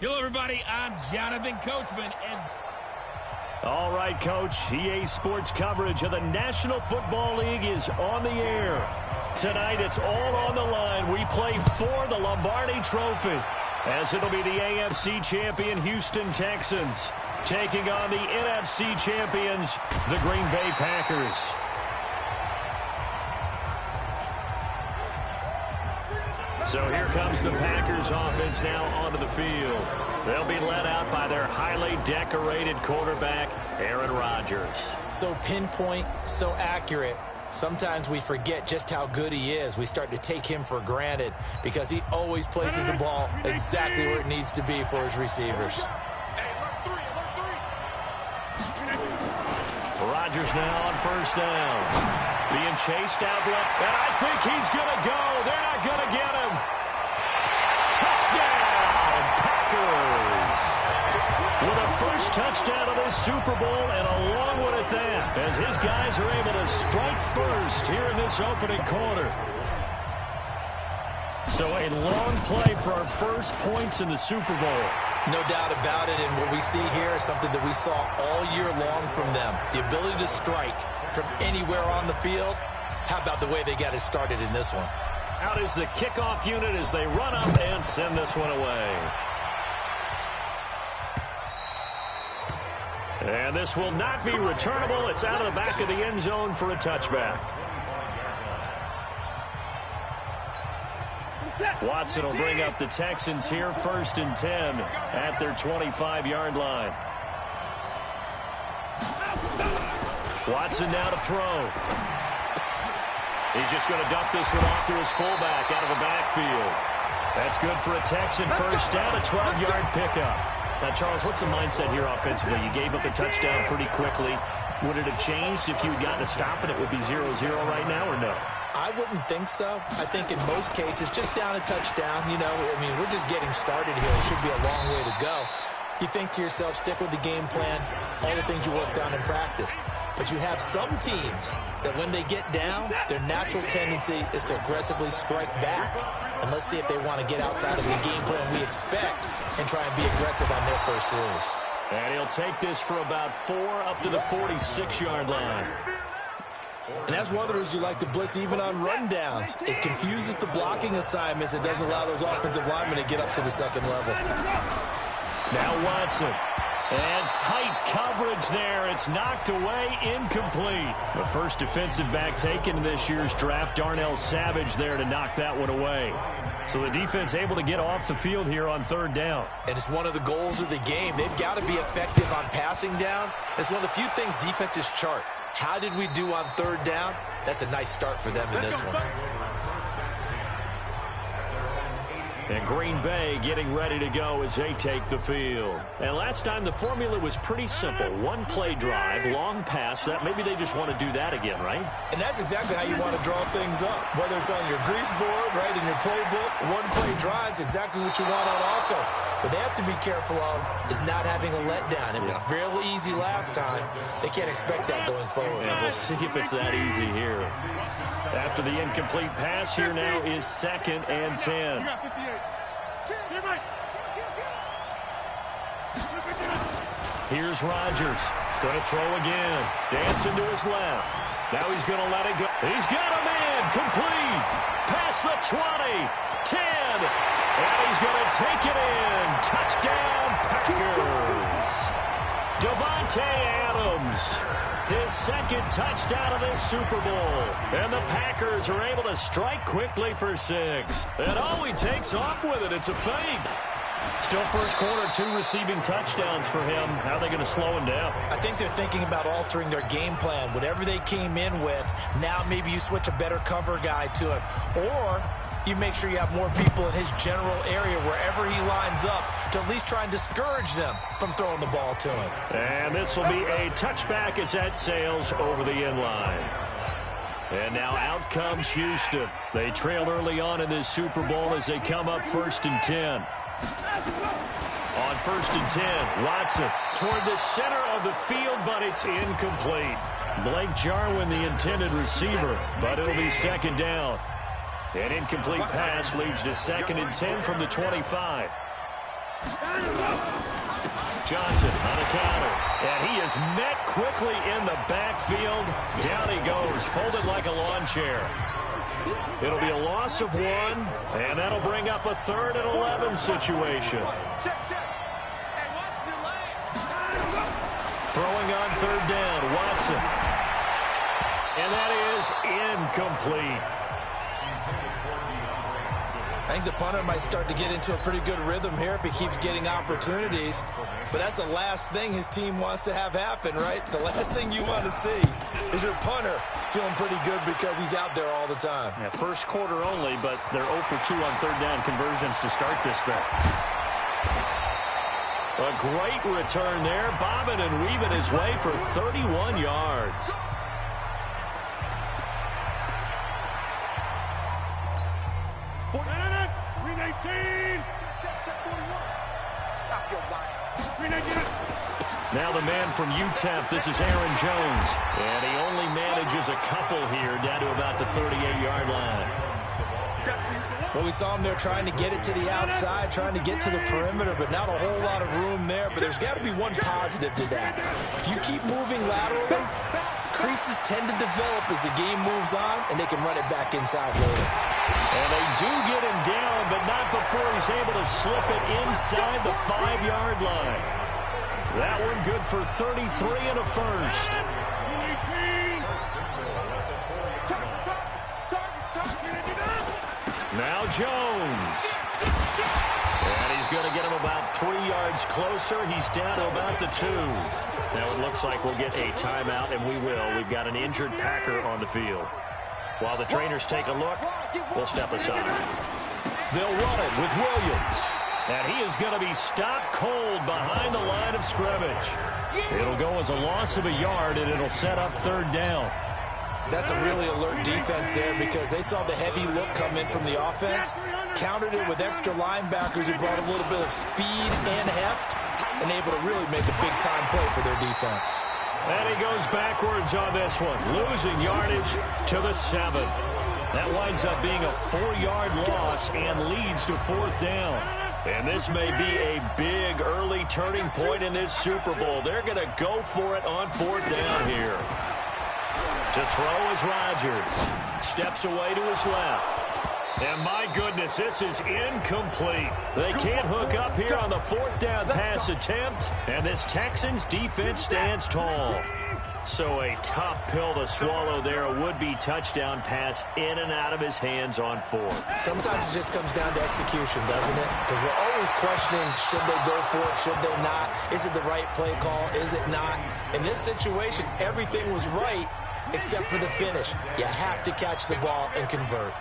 Hello, everybody. I'm Jonathan Coachman, and... All right, Coach. EA Sports coverage of the National Football League is on the air. Tonight, it's all on the line. We play for the Lombardi Trophy, as it'll be the AFC champion Houston Texans taking on the NFC champions, the Green Bay Packers. So here comes the Packers offense now onto the field. They'll be led out by their highly decorated quarterback, Aaron Rodgers. So pinpoint, so accurate. Sometimes we forget just how good he is. We start to take him for granted because he always places the ball exactly where it needs to be for his receivers. Rodgers now on first down. Being chased out left, and I think he's going to go. They're not going to get him. Touchdown, Packers. With a first touchdown of this Super Bowl, and a long one at that, as his guys are able to strike first here in this opening quarter. So a long play for our first points in the Super Bowl. No doubt about it, and what we see here is something that we saw all year long from them. The ability to strike from anywhere on the field. How about the way they got it started in this one? Out is the kickoff unit as they run up and send this one away. And this will not be returnable. It's out of the back of the end zone for a touchback. Watson will bring up the Texans here, 1st and 10 at their 25-yard line. Watson now to throw. He's just going to dump this one off to his fullback out of the backfield. That's good for a Texan first down, a 12-yard pickup. Now, Charles, what's the mindset here offensively? You gave up a touchdown pretty quickly. Would it have changed if you had gotten a stop and it would be 0-0 right now, or no? I wouldn't think so. I think in most cases, just down a touchdown, you know, I mean, we're just getting started here. It should be a long way to go. You think to yourself, stick with the game plan, all the things you worked on in practice. But you have some teams that when they get down, their natural tendency is to aggressively strike back. And let's see if they want to get outside of the game plan we expect and try and be aggressive on their first series. And he'll take this for about 4 up to the 46-yard line. And that's one of the reasons you like to blitz even on rundowns. It confuses the blocking assignments. It doesn't allow those offensive linemen to get up to the second level. Now Watson. And tight coverage there. It's knocked away, incomplete. The first defensive back taken in this year's draft, Darnell Savage, there to knock that one away. So the defense able to get off the field here on 3rd down. And it's one of the goals of the game. They've got to be effective on passing downs. It's one of the few things defenses chart. How did we do on 3rd down? That's a nice start for them in this one. And Green Bay getting ready to go as they take the field. And last time the formula was pretty simple. One play drive, long pass. That maybe they just want to do that again, right? And that's exactly how you want to draw things up. Whether it's on your grease board, right, in your playbook, one play drive's exactly what you want on offense. What they have to be careful of is not having a letdown. It was real easy last time. They can't expect that going forward. Yeah, we'll see if it's that easy here. After the incomplete pass, here now is 2nd and 10. Here's Rodgers. Going to throw again. Dancing to his left. Now he's going to let it go. He's got him in. Complete. Past the 20. 10. And he's going to take it in. Touchdown, Packers. Davante Adams. His 2nd touchdown of this Super Bowl. And the Packers are able to strike quickly for 6. And all he takes off with it, it's a fake. Still first quarter, 2 receiving touchdowns for him. How are they going to slow him down? I think they're thinking about altering their game plan. Whatever they came in with, now maybe you switch a better cover guy to him. Or you make sure you have more people in his general area wherever he lines up to at least try and discourage them from throwing the ball to him. And this will be a touchback as that sails over the end line. And now out comes Houston. They trailed early on in this Super Bowl as they come up 1st and 10. On 1st and 10, Watson toward the center of the field, but it's incomplete. Blake Jarwin, the intended receiver, but it'll be 2nd down. An incomplete pass leads to 2nd and 10 from the 25. Johnson on the counter. And he is met quickly in the backfield. Down he goes, folded like a lawn chair. It'll be a loss of 1, and that'll bring up a 3rd and 11 situation. Throwing on 3rd down, Watson. And that is incomplete. I think the punter might start to get into a pretty good rhythm here if he keeps getting opportunities. But that's the last thing his team wants to have happen, right? The last thing you want to see is your punter feeling pretty good because he's out there all the time. Yeah, first quarter only, but they're 0 for 2 on 3rd down conversions to start this thing. A great return there, bobbing and weaving his way for 31 yards. Now the man from UTEP, this is Aaron Jones. And he only manages a couple here down to about the 38-yard line. Well, we saw him there trying to get it to the outside, trying to get to the perimeter, but not a whole lot of room there. But there's got to be one positive to that. If you keep moving laterally, creases tend to develop as the game moves on, and they can run it back inside later. And they do get him down, but not before he's able to slip it inside the 5-yard line. That one good for 33 and a first. Now Jones. And he's going to get him about 3 yards closer. He's down to about the 2. Now it looks like we'll get a timeout, and we will. We've got an injured Packer on the field. While the trainers take a look, we'll step aside. They'll run it with Williams. And he is going to be stopped cold behind the line of scrimmage. It'll go as a loss of a yard, and it'll set up 3rd down. That's a really alert defense there because they saw the heavy look come in from the offense, countered it with extra linebackers who brought a little bit of speed and heft, and able to really make a big-time play for their defense. And he goes backwards on this one, losing yardage to the 7. That winds up being a 4-yard loss and leads to 4th down. And this may be a big early turning point in this Super Bowl. They're going to go for it on 4th down here. To throw is Rodgers. Steps away to his left. And my goodness, this is incomplete. They can't hook up here on the 4th down pass attempt. And this Texans defense stands tall. So a tough pill to swallow there. A would-be touchdown pass in and out of his hands on 4th. Sometimes it just comes down to execution, doesn't it? Because we're always questioning, should they go for it, should they not? Is it the right play call? Is it not? In this situation, everything was right except for the finish. You have to catch the ball and convert.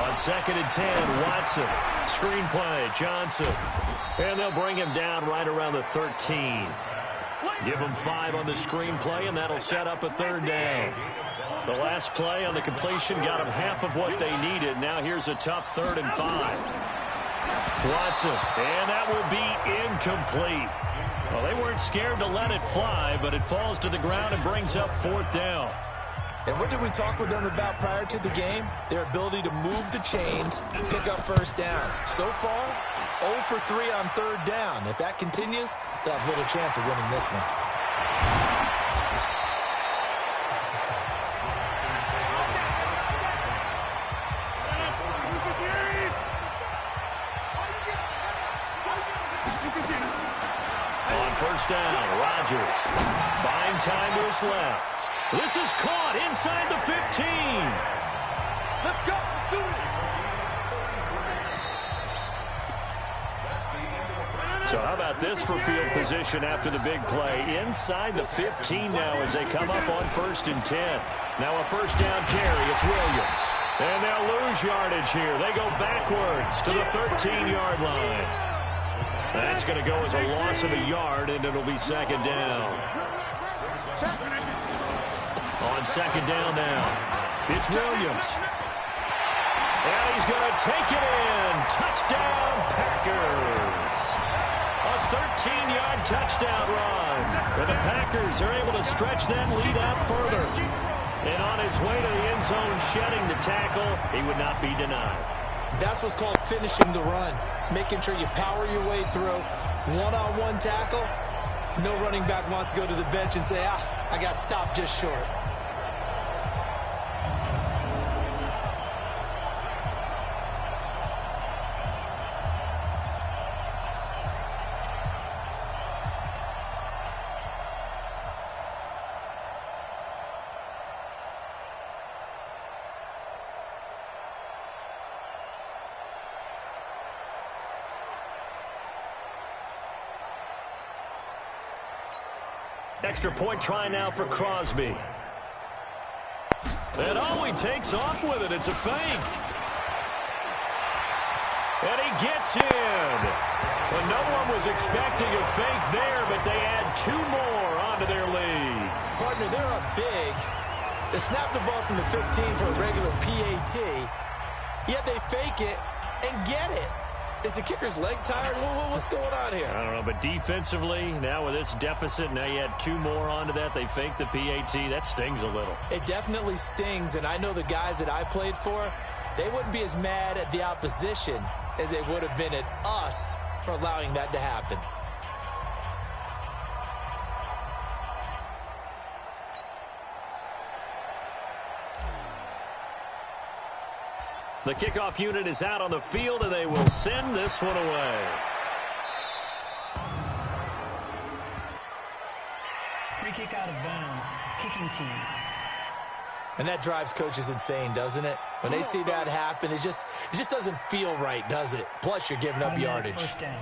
On 2nd and 10, Watson. Screenplay, Johnson. And they'll bring him down right around the 13. Give him 5 on the screenplay, and that'll set up a 3rd down. The last play on the completion got them half of what they needed. Now here's a tough 3rd and 5. Watson, and that will be incomplete. Well, they weren't scared to let it fly, but it falls to the ground and brings up 4th down. And what did we talk with them about prior to the game? Their ability to move the chains, pick up 1st downs. So far, 0 for 3 on 3rd down. If that continues, they'll have little chance of winning this one. On 1st down, Rodgers. Buying time to his left. This is caught inside the 15. Let's go. Let's do it. So how about this for field position after the big play? Inside the 15 now as they come up on 1st and 10. Now a 1st down carry. It's Williams. And they'll lose yardage here. They go backwards to the 13-yard line. That's going to go as a loss of a yard, and it'll be 2nd down. On 2nd down now, it's Williams. And he's going to take it in. Touchdown, Packers. A 13-yard touchdown run. And the Packers are able to stretch that lead out further. And on his way to the end zone, shedding the tackle, he would not be denied. That's what's called finishing the run. Making sure you power your way through. One-on-one tackle. No running back wants to go to the bench and say, I got stopped just short. Extra point try now for Crosby. And he takes off with it. It's a fake. And he gets in. Well, no one was expecting a fake there, but they add 2 more onto their lead. Partner, they're up big. They snap the ball from the 15 for a regular PAT, yet they fake it and get it. Is the kicker's leg tired? What's going on here? I don't know, but defensively, now with this deficit, now you add 2 more onto that. They fake the PAT. That stings a little. It definitely stings, and I know the guys that I played for, they wouldn't be as mad at the opposition as they would have been at us for allowing that to happen. The kickoff unit is out on the field, and they will send this one away. Free kick out of bounds. Kicking team. And that drives coaches insane, doesn't it? When they see that happen, it just doesn't feel right, does it? Plus, you're giving up yardage. First down.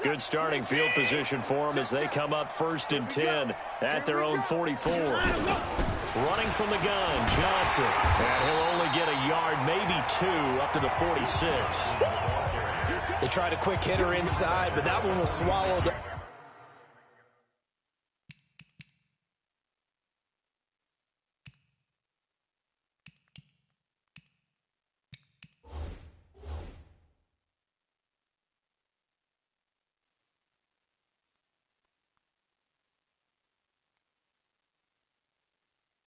Good starting field position for them as they come up 1st and 10 at their own 44. Running from the gun, Johnson. And he'll only get a yard, maybe 2, up to the 46. They tried a quick hitter inside, but that one was swallowed